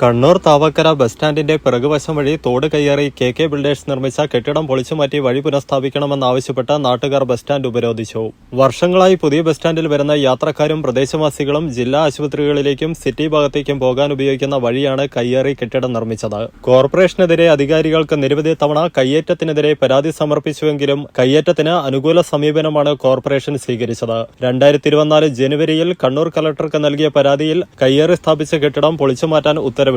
Kannur Thavakkara bus സ്റ്റാൻഡിന്റെ പിറകുവശം വഴി തോട് കയ്യേറി കെ ബിൽഡേഴ്സ് നിർമ്മിച്ച കെട്ടിടം പൊളിച്ചുമാറ്റി വഴി പുനഃസ്ഥാപിക്കണമെന്നാവശ്യപ്പെട്ട് നാട്ടുകാർ ബസ് സ്റ്റാൻഡ് ഉപരോധിച്ചു. വർഷങ്ങളായി പുതിയ ബസ് സ്റ്റാൻഡിൽ വരുന്ന യാത്രക്കാരും പ്രദേശവാസികളും ജില്ലാ ആശുപത്രികളിലേക്കും സിറ്റി ഭാഗത്തേക്കും പോകാൻ ഉപയോഗിക്കുന്ന വഴിയാണ് കയ്യേറി കെട്ടിടം നിർമ്മിച്ചത്. കോർപ്പറേഷനെതിരെ അധികാരികൾക്ക് നിരവധി തവണ കയ്യേറ്റത്തിനെതിരെ പരാതി സമർപ്പിച്ചുവെങ്കിലും കയ്യേറ്റത്തിന് അനുകൂല സമീപനമാണ് കോർപ്പറേഷൻ സ്വീകരിച്ചത്. 2024 ജനുവരിയിൽ കണ്ണൂർ കളക്ടർക്ക് നൽകിയ പരാതിയിൽ കയ്യേറി സ്ഥാപിച്ച കെട്ടിടം പൊളിച്ചുമാറ്റാൻ ഉത്തരവിട്ടിരുന്നു.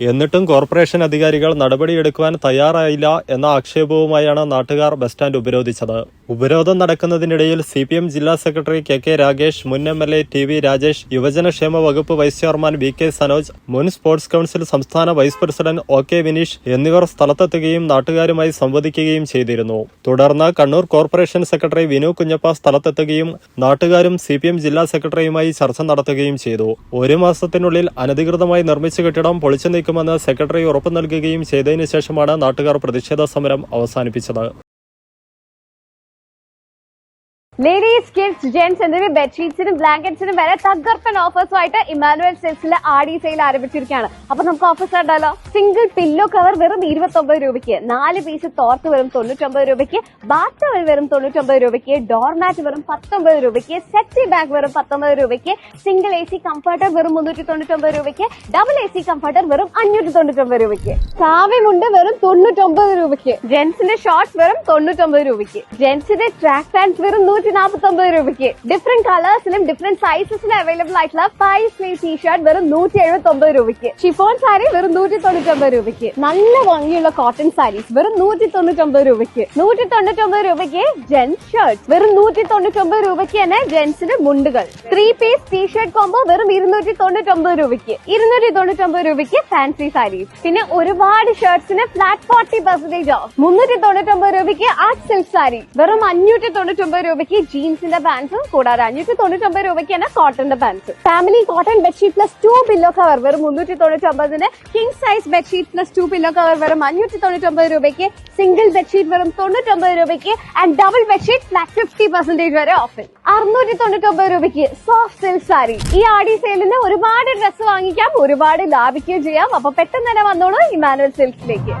എന്നിട്ടും കോർപ്പറേഷൻ അധികാരികൾ നടപടിയെടുക്കുവാൻ തയ്യാറായില്ല എന്ന ആക്ഷേപവുമായാണ് നാട്ടുകാർ ബസ് സ്റ്റാൻഡ് ഉപരോധിച്ചത്. ഉപരോധം നടക്കുന്നതിനിടയിൽ CPM ജില്ലാ സെക്രട്ടറി കെ രാഗേഷ്, മുൻ MLA TV രാജേഷ്, യുവജനക്ഷേമ വകുപ്പ് വൈസ് ചെയർമാൻ VK സനോജ്, മുൻ സ്പോർട്സ് കൌൺസിൽ സംസ്ഥാന വൈസ് പ്രസിഡന്റ് OK വിനീഷ് എന്നിവർ സ്ഥലത്തെത്തുകയും നാട്ടുകാരുമായി സംവദിക്കുകയും ചെയ്തിരുന്നു. തുടർന്ന് കണ്ണൂർ കോർപ്പറേഷൻ സെക്രട്ടറി വിനു കുഞ്ഞപ്പ സ്ഥലത്തെത്തുകയും നാട്ടുകാരും CPM ജില്ലാ സെക്രട്ടറിയുമായി ചർച്ച നടത്തുകയും ചെയ്തു. ഒരു മാസത്തിനുള്ളിൽ അനധികൃതമായി നിർമ്മിച്ച കെട്ടിടം പൊളിച്ചു നീക്കുമെന്ന് സെക്രട്ടറി ഉറപ്പു നൽകുകയും ചെയ്തതിനു ശേഷമാണ് നാട്ടുകാർ പ്രതിഷേധ സമരം അവസാനിപ്പിച്ചത്. ലേഡീസ്, കിഡ്സ്, ജെന്റ്സ് എന്നിവ ബെഡ്ഷീറ്റ്സിനും ബ്ലാങ്കറ്റ്സിനും വരെ തകർപ്പൻ ഓഫേഴ്സുമായിട്ട് ഇമാനുവൽ സിൽക്സിലെ ആടി സെയിൽ ആരംഭിച്ചിരിക്കുകയാണ്. അപ്പൊ നമുക്ക് ഓഫേഴ്സ് കണ്ടാലോ? സിംഗിൾ പില്ലോ കവർ വെറും 29 രൂപയ്ക്ക്, 4 പീസ് തോർത്ത് വെറും 99 രൂപയ്ക്ക്, ബാത്ത് ടവൽ വെറും 99 രൂപയ്ക്ക്, ഡോർമാറ്റ് വെറും 19 രൂപയ്ക്ക്, സെക്സി ബാഗ് വെറും 19 രൂപയ്ക്ക്, സിംഗിൾ AC കംഫർട്ടർ വെറും 399 രൂപയ്ക്ക്, ഡബിൾ AC കംഫർട്ടർ വെറും 599 രൂപയ്ക്ക്, കാവ്യമുണ്ട് വെറും 99 രൂപയ്ക്ക്, ജെന്റ്സിന്റെ ഷോർട്സ് വെറും 99 രൂപയ്ക്ക്, ജെന്റ്സിന്റെ ട്രാക്ക് പാൻസ് വെറും 149 രൂപയ്ക്ക്, ഡിഫറെന്റ് കളേഴ്സിലും ഡിഫറെന്റ് സൈസസിലും അവൈലബിൾ ആയിട്ടുള്ള 5 സ്ലീവ് ടീഷർട്ട് വെറും 179 രൂപയ്ക്ക്, ഷിഫോൺ സാരി വെറും 199 രൂപയ്ക്ക്, നല്ല ഭംഗിയുള്ള കോട്ടൺ സാരീസ് വെറും 199 രൂപയ്ക്ക്, 199 രൂപയ്ക്ക് ജെന്റ്സ് ഷർട്ട്സ്, വെറും 199 രൂപയ്ക്ക് തന്നെ ജെന്റ്സിന്റെ മുണ്ടുകൾ, 3 പീസ് ടീഷർട്ട് കോംബോ വെറും 299 രൂപയ്ക്ക്, 299 രൂപയ്ക്ക് ഫാൻസി സാരീസ്. പിന്നെ ഒരുപാട് ഷർട്ട്സിന് ഫ്ലാറ്റ് 40% ഓഫ്, 399 രൂപയ്ക്ക് ആർട്ട് സിൽക്ക് സാരി, വെറും 599 രൂപയ്ക്ക് ജീൻസിന്റെ പാൻസും, കൂടാതെ 599 രൂപയ്ക്ക് തന്നെ കോട്ടന്റെ pants. Family cotton bedsheet plus 2 pillow cover വെറും 399, king size bedsheet plus 2 pillow cover വെറും 599 രൂപയ്ക്ക്, സിംഗിൾ ബെഡ്ഷീറ്റ് വെറും 99 രൂപയ്ക്ക് ആൻഡ് ഡബിൾ ബെഡ്ഷീറ്റ് ഫ്ലാറ്റ് 50% വരെ ഓഫർ. 699 രൂപയ്ക്ക് സോഫ്റ്റ് സിൽക്ക് സാരി. ഈ ആടി സെയിലിന് ഒരുപാട് ഡ്രസ്സ് വാങ്ങിക്കാം, ഒരുപാട് ലാഭിക്കുകയും ചെയ്യാം. അപ്പൊ പെട്ടെന്ന് തന്നെ വന്നോളൂ ഇമാനുവൽ സിൽക്സിലേക്ക്.